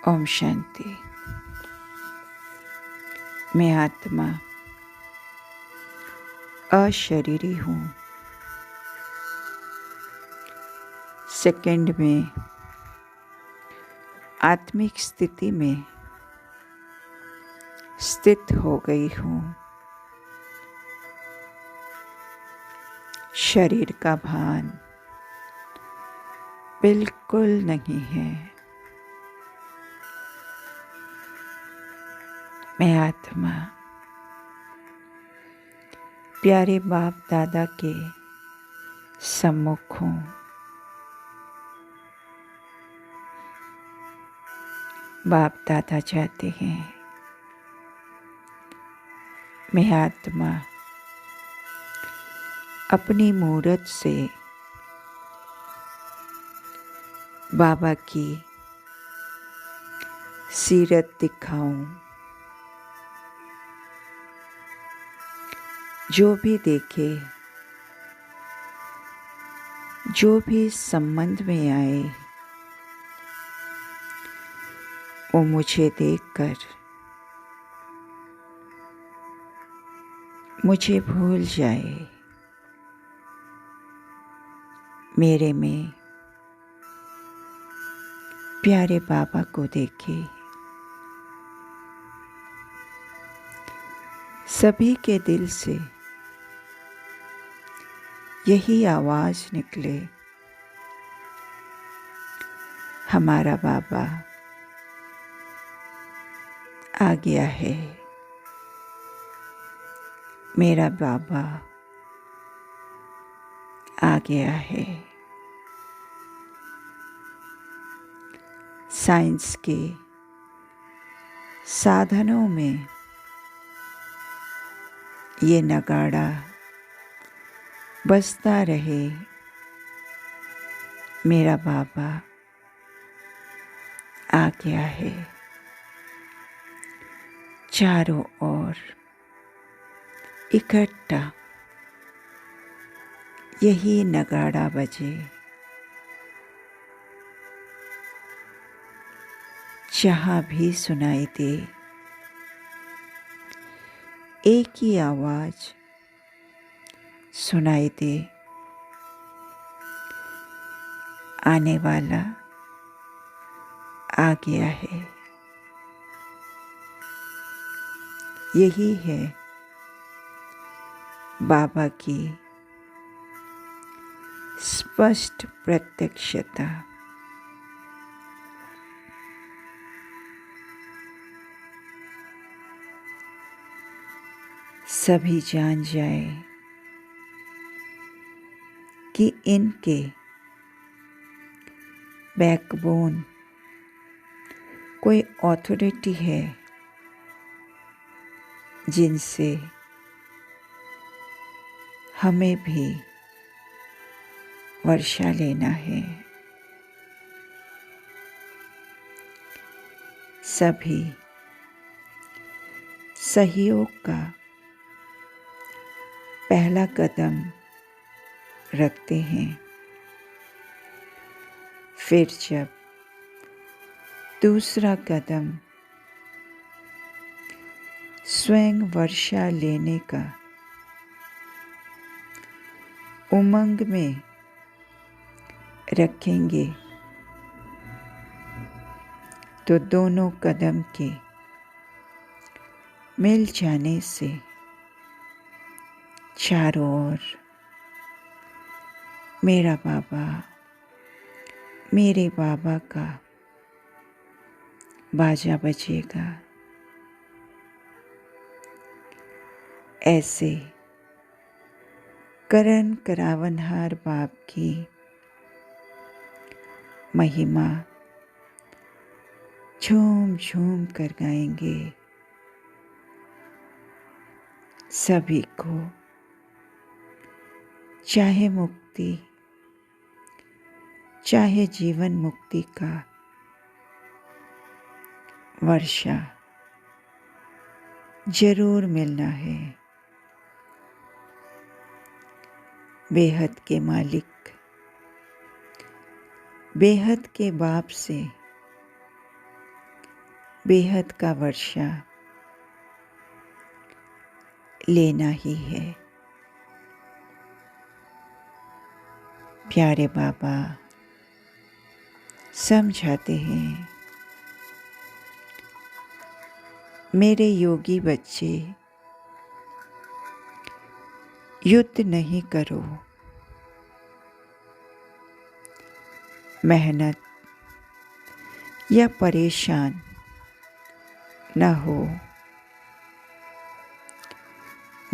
ओम शांति। मैं आत्मा अशरीरी हूँ। सेकंड में आत्मिक स्थिति में स्थित हो गई हूँ। शरीर का भान बिल्कुल नहीं है। मैं आत्मा प्यारे बाप दादा के सम्मुख हूँ। बाप दादा चाहते हैं मैं आत्मा अपनी मूरत से बाबा की सीरत दिखाऊं। जो भी देखे, जो भी संबंध में आए, वो मुझे देखकर मुझे भूल जाए। मेरे में प्यारे बाबा को देखे। सभी के दिल से यही आवाज निकले, हमारा बाबा आ गया है। मेरा बाबा आ गया है। साइंस के साधनों में ये नगाड़ा बजता रहे, मेरा बाबा आ गया है। चारों ओर इकट्ठा यही नगाड़ा बजे। जहाँ भी सुनाई दे एक ही आवाज सुनाई दे, आने वाला आ गया है। यही है बाबा की स्पष्ट प्रत्यक्षता। सभी जान जाए कि इनके बैकबोन कोई ऑथोरिटी है जिनसे हमें भी वर्षा लेना है। सभी सहयोग का पहला कदम रखते हैं। फिर जब दूसरा कदम स्वयं वर्षा लेने का उमंग में रखेंगे, तो दोनों कदम के मिल जाने से चारों ओर मेरा बाबा, मेरे बाबा का बाजा बजेगा। ऐसे करण करावनहार बाप की महिमा झूम झूम कर गाएंगे। सभी को चाहे मुक्ति, चाहे जीवन मुक्ति का वर्षा जरूर मिलना है। बेहद के मालिक, बेहद के बाप से बेहद का वर्षा लेना ही है। प्यारे बाबा समझाते हैं, मेरे योगी बच्चे, युद्ध नहीं करो, मेहनत या परेशान न हो,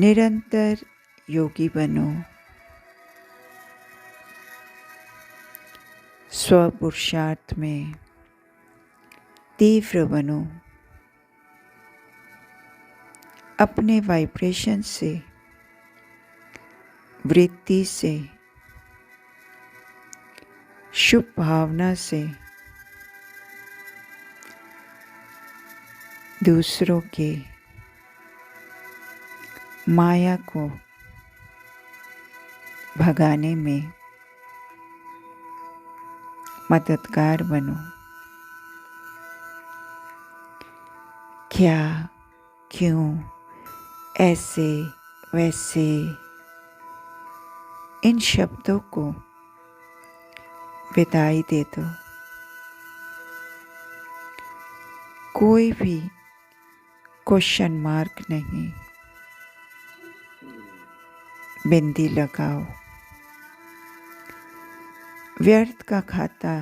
निरंतर योगी बनो, स्वपुरुषार्थ में तीव्र बनो, अपने वाइब्रेशन से, वृत्ति से, शुभ भावना से दूसरों के माया को भगाने में मददगार बनो। क्या, क्यों, ऐसे, वैसे, इन शब्दों को विदाई दे दो। कोई भी क्वेश्चन मार्क नहीं, बिंदी लगाओ। व्यर्थ का खाता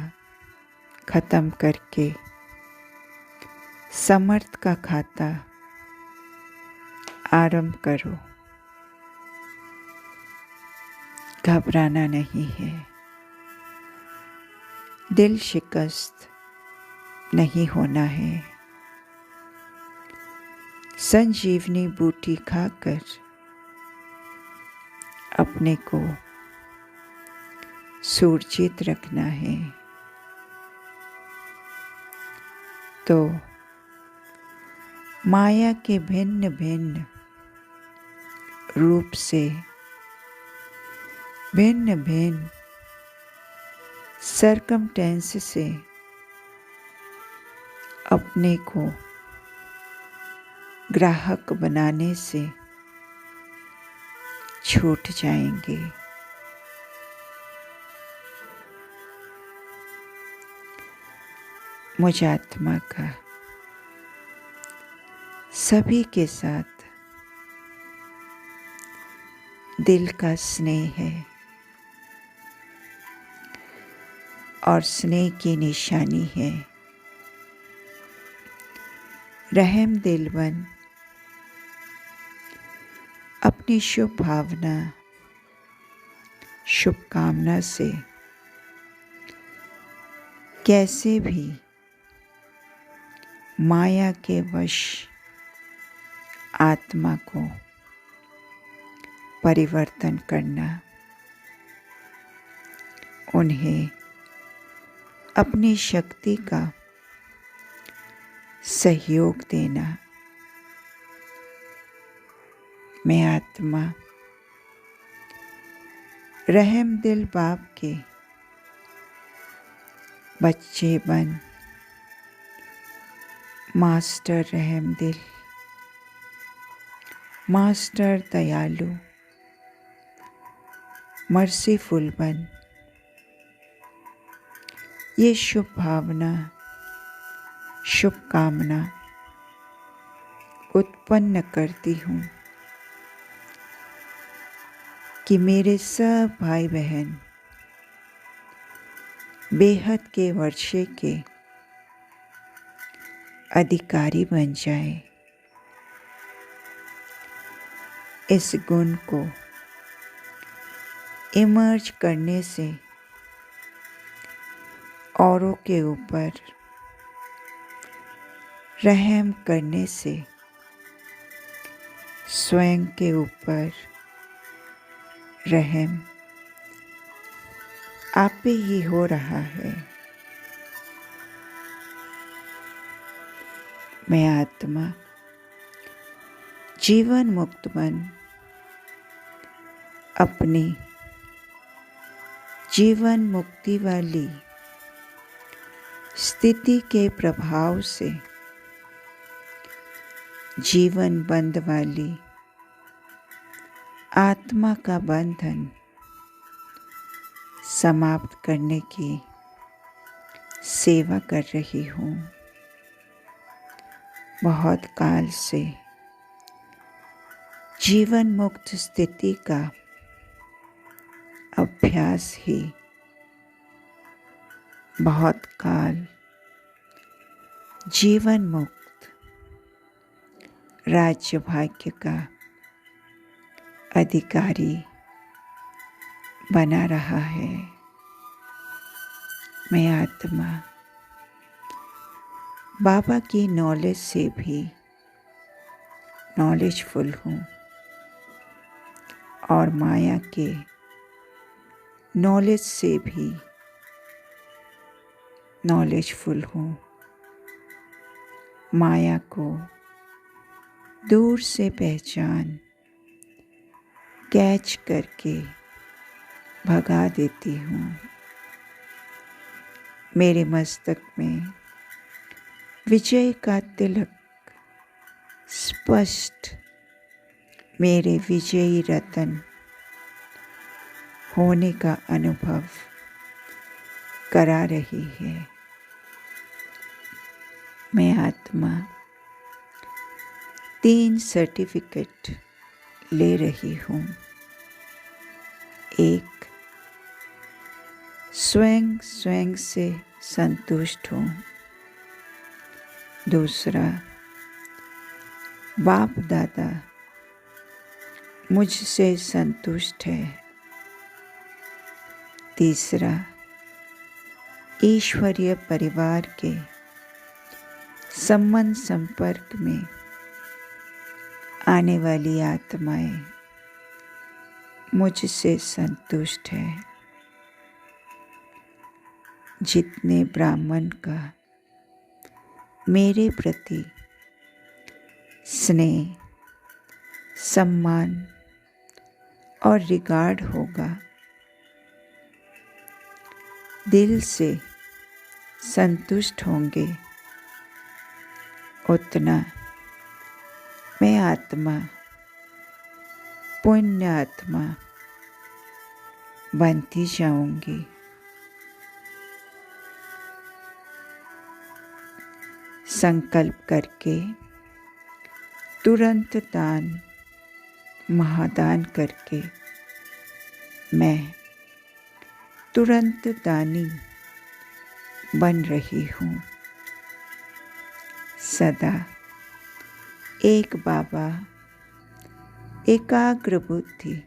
खत्म करके समर्थ का खाता आरंभ करो। घबराना नहीं है, दिल शिकस्त नहीं होना है। संजीवनी बूटी खाकर अपने को सुरक्षित रखना है। तो माया के भिन्न भिन्न रूप से, भिन्न भिन्न सरकमटेंस से अपने को ग्राहक बनाने से छूट जाएंगे। मुझ आत्मा का सभी के साथ दिल का स्नेह है और स्नेह की निशानी है रहम दिल बन अपनी शुभ भावना, शुभकामना से कैसे भी माया के वश आत्मा को परिवर्तन करना, उन्हें अपनी शक्ति का सहयोग देना। मैं आत्मा रहम दिल बाप के बच्चे बन मास्टर रहम दिल, मास्टर दयालु, मर्सीफुल बन ये शुभ भावना, शुभकामना उत्पन्न करती हूँ कि मेरे सब भाई बहन बेहद के वर्षे के अधिकारी बन जाए। इस गुण को इमर्ज करने से औरों के ऊपर रहम करने से स्वयं के ऊपर रहम आप ही हो रहा है। मैं आत्मा जीवन मुक्त बन अपनी जीवन मुक्ति वाली स्थिति के प्रभाव से जीवन बंध वाली आत्मा का बंधन समाप्त करने की सेवा कर रही हूँ। बहुत काल से जीवन मुक्त स्थिति का अभ्यास ही बहुत काल जीवन मुक्त राज्य भाग्य का अधिकारी बना रहा है। मैं आत्मा बाबा की नॉलेज से भी नॉलेजफुल हूँ और माया के नॉलेज से भी नॉलेजफुल हूँ। माया को दूर से पहचान कैच करके भगा देती हूँ। मेरे मस्तक में विजय का तिलक स्पष्ट मेरे विजयी रतन होने का अनुभव करा रही है। मैं आत्मा 3 सर्टिफिकेट ले रही हूँ। एक, स्वयं से संतुष्ट हूँ। दूसरा, बाप दादा मुझसे संतुष्ट है। तीसरा, ईश्वरीय परिवार के संबंध संपर्क में आने वाली आत्माएं मुझसे संतुष्ट है। जितने ब्राह्मण का मेरे प्रति स्नेह, सम्मान और रिगार्ड होगा, दिल से संतुष्ट होंगे, उतना मैं आत्मा पुण्य आत्मा बनती जाऊंगी। संकल्प करके तुरंत दान महादान करके मैं तुरंत दानी बन रही हूँ। सदा एक बाबा, एकाग्र बुद्धि,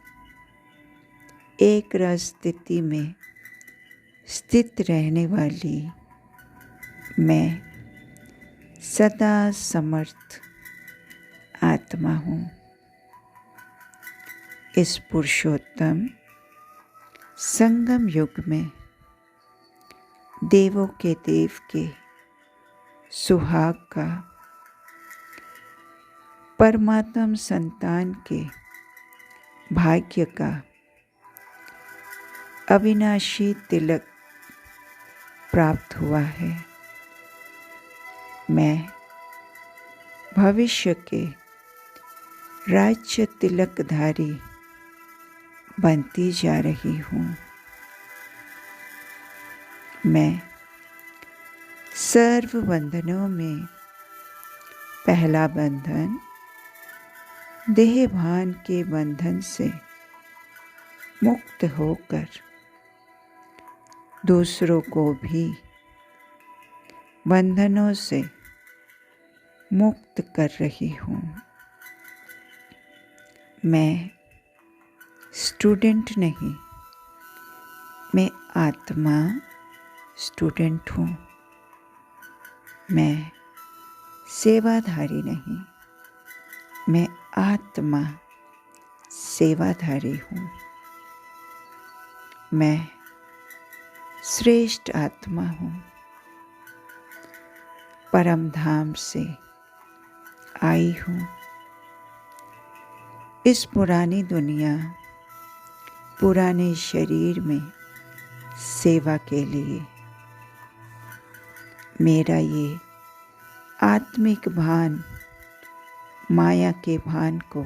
एक रस स्थिति में स्थित रहने वाली मैं सदा समर्थ आत्मा हूँ। इस पुरुषोत्तम संगम युग में देवों के देव के सुहाग का, परमात्म संतान के भाग्य का अविनाशी तिलक प्राप्त हुआ है। मैं भविष्य के राज्य तिलकधारी बनती जा रही हूँ। मैं सर्व बंधनों में पहला बंधन देहभान के बंधन से मुक्त होकर दूसरों को भी बंधनों से मुक्त कर रही हूँ। मैं स्टूडेंट नहीं, मैं आत्मा स्टूडेंट हूँ। मैं सेवाधारी नहीं, मैं आत्मा सेवाधारी हूँ। मैं श्रेष्ठ आत्मा हूँ। परम धाम से आई हूँ। इस पुरानी दुनिया, पुराने शरीर में सेवा के लिए मेरा ये आत्मिक भान माया के भान को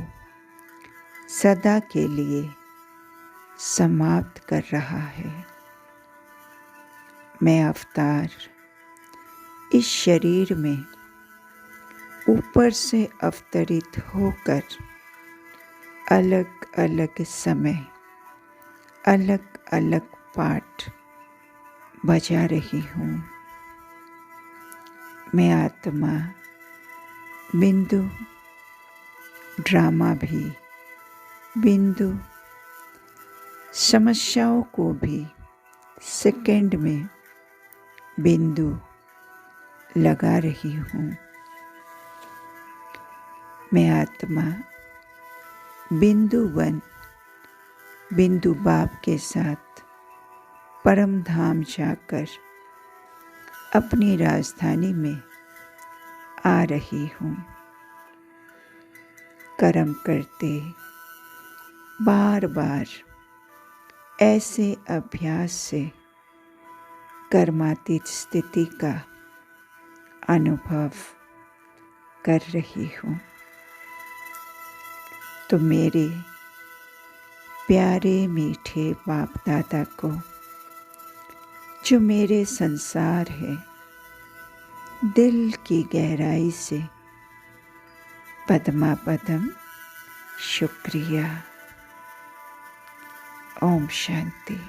सदा के लिए समाप्त कर रहा है। मैं अवतार इस शरीर में ऊपर से अवतरित होकर अलग अलग समय अलग अलग पाठ बजा रही हूँ। मैं आत्मा बिंदु, ड्रामा भी बिंदु, समस्याओं को भी सेकंड में बिंदु लगा रही हूँ। मैं आत्मा बिंदु वन बिंदु बाप के साथ परम धाम जाकर अपनी राजधानी में आ रही हूँ। कर्म करते बार बार ऐसे अभ्यास से कर्मातीत स्थिति का अनुभव कर रही हूँ। तो मेरे प्यारे मीठे बाप दादा को, जो मेरे संसार है, दिल की गहराई से पद्मा पदम शुक्रिया। ओम शांति।